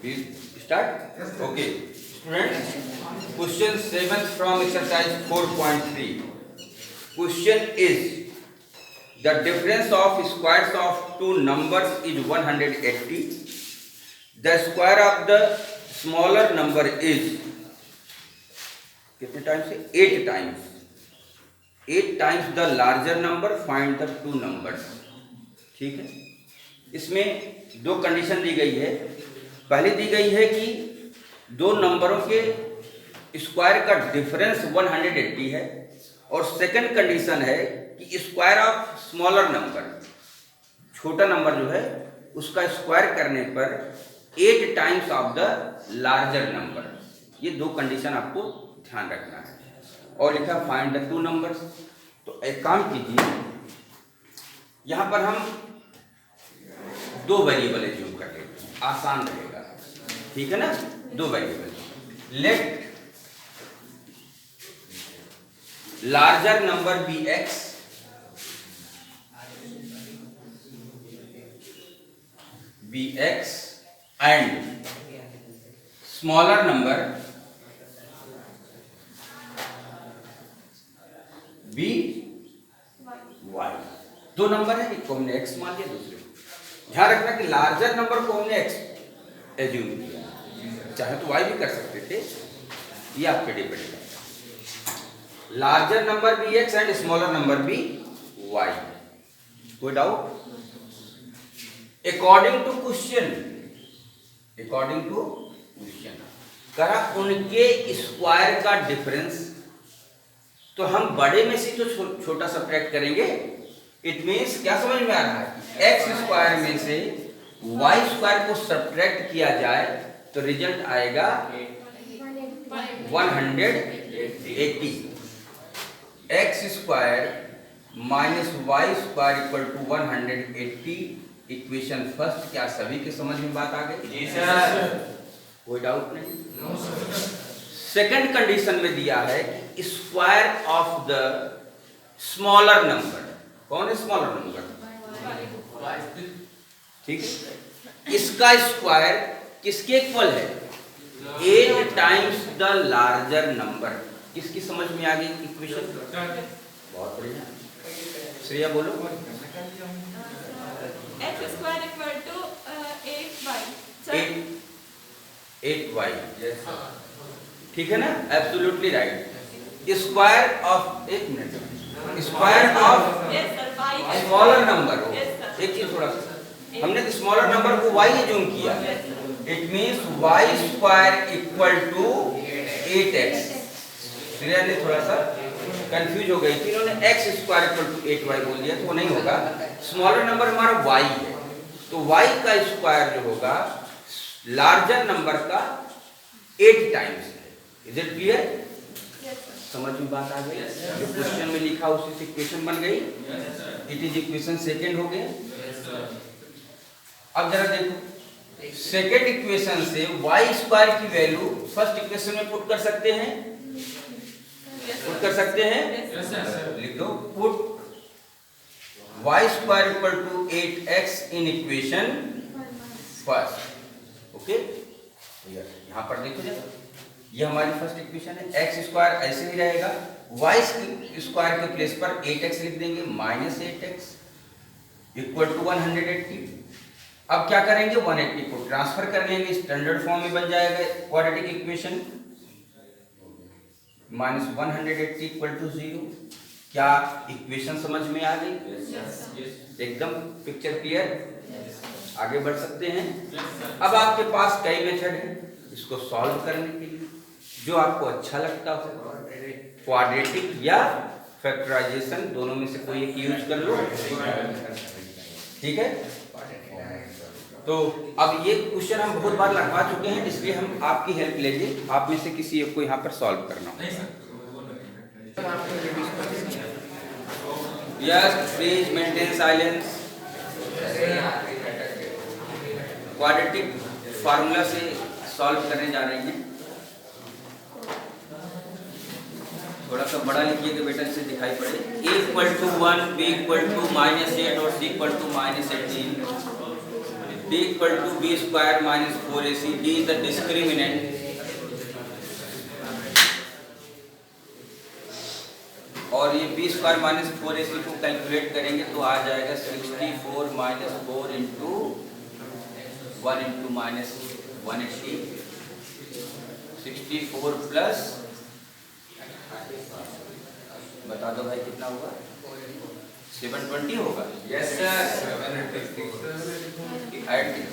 Start? Okay. Students, question 7 from exercise 4.3. Question is, the difference of squares of two numbers is 180. The square of the smaller number is कितने times है? 8 times. 8 times the larger number. Find the two numbers. ठीक है, इसमें दो condition दी गई है. पहले दी गई है कि दो नंबरों के स्क्वायर का डिफरेंस 180 है, और सेकंड कंडीशन है कि स्क्वायर ऑफ स्मॉलर नंबर, छोटा नंबर जो है उसका स्क्वायर करने पर 8 times of the larger number. ये दो कंडीशन आपको ध्यान रखना है. और लिखा फाइंड द टू नंबर्स. तो एक काम कीजिए, यहां पर हम दो वेरिएबल एज्यूम कर लेते हैं, आसान रहेगा. ठीक है ना, दो variable. Let larger number be x and smaller number be y. दो नंबर है, एक को हमने एक्स मान लिया, दूसरे. ध्यान रखना कि लार्जर नंबर को हमने एक्स एज्यूम किया, चाहे तो वाई भी कर सकते थे, ये आप पे डिपेंड है. Larger number be x and smaller number be y. कोई डाउट? अकॉर्डिंग टू क्वेश्चन करा उनके स्क्वायर का डिफरेंस, तो हम बड़े में से जो छोटा सब्ट्रैक्ट करेंगे. इट मीन्स क्या समझ में आ रहा है? एक्स स्क्वायर में से वाई स्क्वायर को सब्ट्रैक्ट किया जाए तो रिजल्ट आएगा 180. X square minus y square equal to 180. Equation first. क्या सभी के समझ में बात आ गई? जी सर. कोई डाउट नहीं? No sir. सेकंड कंडीशन में दिया है कि square of the smaller number. कौन है स्मॉलर नंबर? ठीक है, इसका स्क्वायर किसके इक्वल है? 8 टाइम्स द लार्जर नंबर. किसकी समझ में आ गई इक्वेशन? बहुत बढ़िया. श्रेया बोलो. x square equal to 8y. 8y. ठीक है ना? Absolutely right. स्क्वायर ऑफ, एक minute, square of smaller number हो. एक चीज थोड़ा सा, हमने स्मॉलर नंबर को y एज्यूम किया. It means y square equal to 8x. Shreya ने थोड़ा सा कंफ्यूज हो गई थी, इन्होंने x square equal to 8y बोल दिया, तो वो नहीं होगा. स्मॉलर नंबर हमारा y है, तो y का स्क्वायर जो होगा लार्जर नंबर का 8 टाइम्स है. Is it clear? समझ में बात आ गई? जो क्वेश्चन में लिखा उसी से इक्वेशन बन गई. इट इज इक्वेशन सेकंड हो गया. अब जरा देखो, सेकंड इक्वेशन से y स्क्वायर की वैल्यू फर्स्ट इक्वेशन में पुट कर सकते हैं. पुट कर सकते हैं. लिख दो, put y square equal to 8x in equation first. Okay, यहां पर देखो जरा, ये हमारी फर्स्ट इक्वेशन है. x स्क्वायर ऐसे ही रहेगा, y स्क्वायर के प्लेस पर 8x लिख देंगे, माइनस 8x इक्वल टू 180. अब क्या करेंगे? 180 को ट्रांसफर कर लेंगे, स्टैंडर्ड फॉर्म में बन जाएगा quadratic equation. Minus 180 equal to 0. क्या इक्वेशन समझ में आ गई? एकदम पिक्चर क्लियर. आगे बढ़ सकते हैं. अब आपके पास कई मेथड है इसको सॉल्व करने के लिए, जो आपको अच्छा लगता हो. क्वाड्रेटिक या फैक्टराइजेशन, दोनों में से कोई एक यूज कर लो. ठीक है. तो अब ये क्वेश्चन हम बहुत बार लगवा चुके हैं, इसलिए हम आपकी हेल्प लेंगे. आप में से किसी एक को यहाँ पर सॉल्व करना हो. Yes, please maintain silence. Quadratic formula से सॉल्व करने जा रहे हैं. थोड़ा सा बड़ा लिखिए कि बेटा इसे दिखाई पड़े. a equal to 1, b equal to -8 और c equal to -18. d equal to b square minus 4ac. d is the discriminant. और ये b स्क्वायर माइनस 4ac को कैलकुलेट करेंगे तो आ जाएगा 64 minus 4 into 1 into minus 180, 64 plus, बता दो भाई कितना होगा? 720 होगा। Yes sir.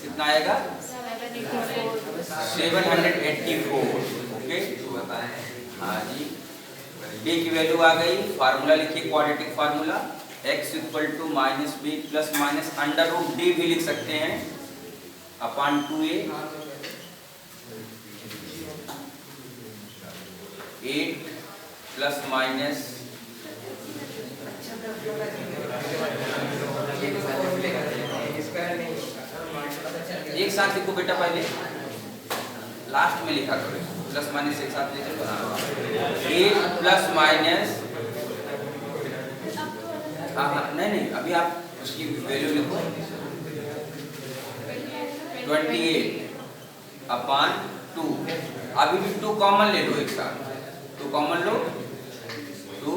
कितना आएगा? 784। ओके, हाँ जी। d की वैल्यू आ गई। फार्मूला लिखिए, quadratic formula, x equal to minus b plus minus under root d भी लिख सकते हैं अपॉन 2a, 8 प्लस माइनस एक साथ लिखो बेटा, पहले लास्ट में लिखा करो, प्लस माइनस एक साथ लिखो। 8 प्लस माइनस, हाँ हाँ, नहीं अभी आप उसकी वैल्यू लिखो, 28 अपॉन 2। अभी भी 2 कॉमन ले लो, एक साथ 2 common low. 2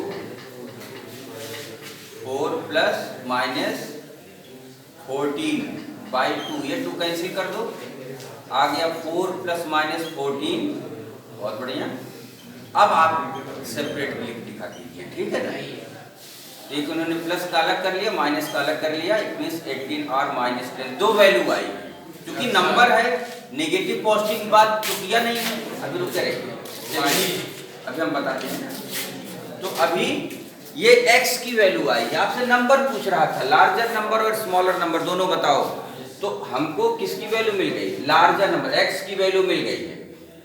4 plus minus 14 by 2, ये 2 कैंसिल कर दो, आ गया 4 प्लस माइनस 14। बहुत बढ़िया। अब आप सेपरेट लिख दिखा दीजिए, ठीक है ना? एक उन्होंने प्लस का अलग कर लिया, माइनस का अलग कर लिया, इट मींस 18 और माइनस 10 दो वैल्यू आई। क्योंकि नंबर है, नेगेटिव पॉजिटिव की बात तो किया नहीं है, अभी रुक करेंगे, अभी हम बताते हैं। तो अभी ये x की वैल्यू आई, आपसे नंबर पूछ रहा था, लार्जर नंबर और स्मॉलर नंबर दोनों बताओ। तो हमको किसकी वैल्यू मिल गई? लार्जर नंबर x की वैल्यू मिल गई है।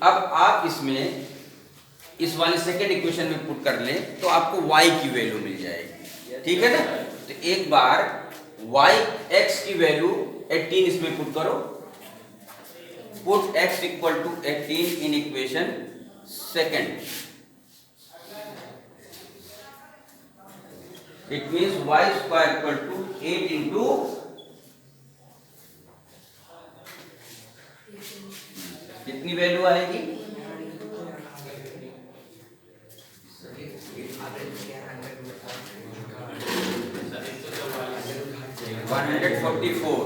अब आप इसमें इस वाले सेकेंड इक्वेशन में पुट कर लें तो आपको y की वैल्यू मिल जाएगी, ठीक है ना? तो एक बार y x की वैल्यू 18 इसमें पुट करो, put x equal to 18 in equation second. It means y square equal to 8 into कितनी वैल्यू आएगी? 144।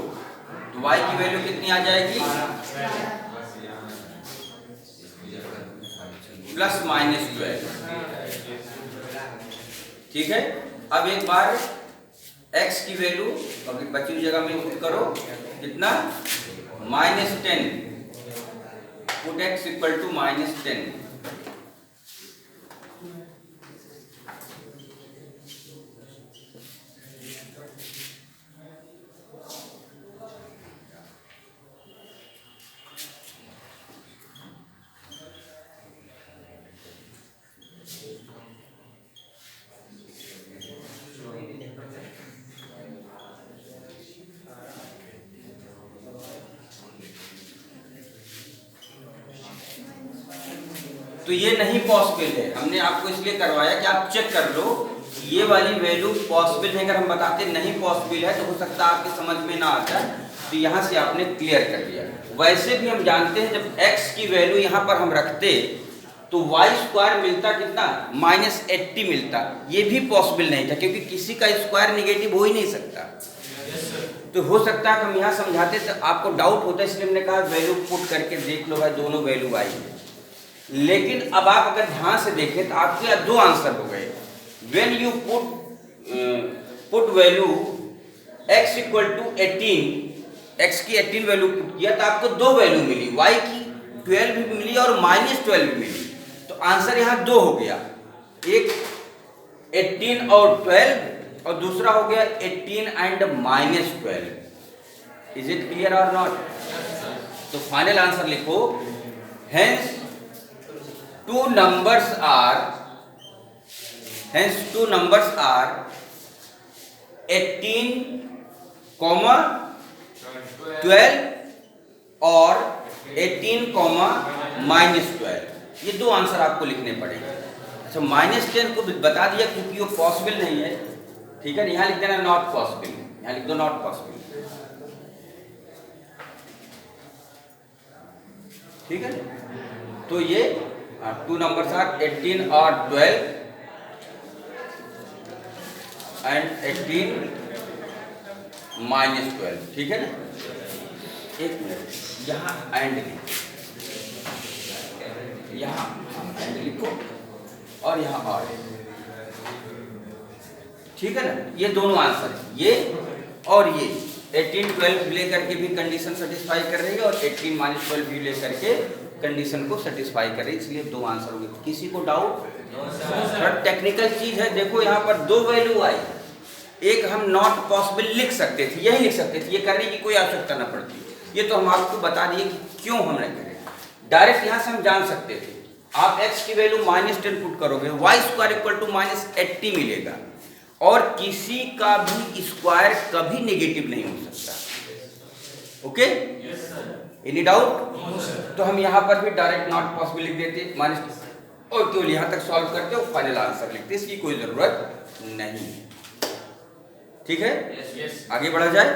तो y की वैल्यू कितनी आ जाएगी? प्लस माइनस 12, ठीक है। अब एक बार x की वैल्यू बची हुई जगह में पुट करो, कितना? -10, पुट x इक्वल टू -10। तो ये नहीं पॉसिबल है, हमने आपको इसलिए करवाया कि आप चेक कर लो ये वाली वैल्यू पॉसिबल है। अगर हम बताते नहीं पॉसिबल है तो हो सकता है आपके समझ में ना आता, तो यहाँ से आपने क्लियर कर दिया। वैसे भी हम जानते हैं जब x की वैल्यू यहाँ पर हम रखते तो y स्क्वायर मिलता कितना? -80 मिलता। ये भी पॉसिबल नहीं था क्योंकि किसी का स्क्वायर निगेटिव हो ही नहीं सकता। तो हो सकता है हम यहाँ समझाते तो आपको डाउट होता है, इसलिए हमने कहा वैल्यू पुट करके देख लो भाई, दोनों वैल्यू आई है। लेकिन अब आप अगर ध्यान से देखें तो आपके दो आंसर हो गए। When you put value x equal to 18, x की 18 वैल्यू पुट किया तो आपको दो वैल्यू मिली, y की 12 भी मिली और -12 भी मिली। तो आंसर यहाँ दो हो गया, एक 18 और 12 और दूसरा हो गया 18 एंड -12। इज इट क्लियर और नॉट? तो फाइनल आंसर लिखो, हेंस two numbers are 18, 12 और 18, -12। ये दो आंसर आपको लिखने पड़ेंगे। अच्छा, -10 को बता दिया क्योंकि वो पॉसिबल नहीं है, ठीक है। यहाँ लिख देना नॉट पॉसिबल, यहाँ लिख दो नॉट पॉसिबल। ठीक है, तो ये 2 numbers are 18 और 12 and 18 minus 12, ठीक है ना। एक मिनट, यहाँ एंड लिखो, यहाँ एंड लिखो और यहाँ और, ठीक है ना। ये दोनों आंसर है, ये और ये 18 12 लेकर के भी कंडीशन सेटिस्फाई कर रही है और 18 माइनस 12 भी लेकर के कंडीशन को सेटिस्फाई कर रही है, इसलिए दो आंसर हो गए। किसी को डाउट? थोड़ा टेक्निकल चीज है, देखो यहाँ पर दो वैल्यू आई, एक हम नॉट पॉसिबल लिख सकते थे, यही लिख सकते थे, ये करने की कोई आवश्यकता ना पड़ती। ये तो हम आपको बता दिए कि क्यों हम नहीं करें। डायरेक्ट यहाँ से हम जान सकते थे, आप x की वैल्यू -10 पुट करोगे, y स्क्वायर इक्वल टू -80 मिलेगा, और किसी का भी स्क्वायर कभी नेगेटिव नहीं हो सकता। Okay, any doubt? तो हम यहाँ पर भी डायरेक्ट नॉट पॉसिबल लिख देते माइनस, और केवल यहाँ तक सॉल्व करते हो, फाइनल आंसर लिखते, इसकी कोई जरूरत नहीं। ठीक है, आगे बढ़ा जाए।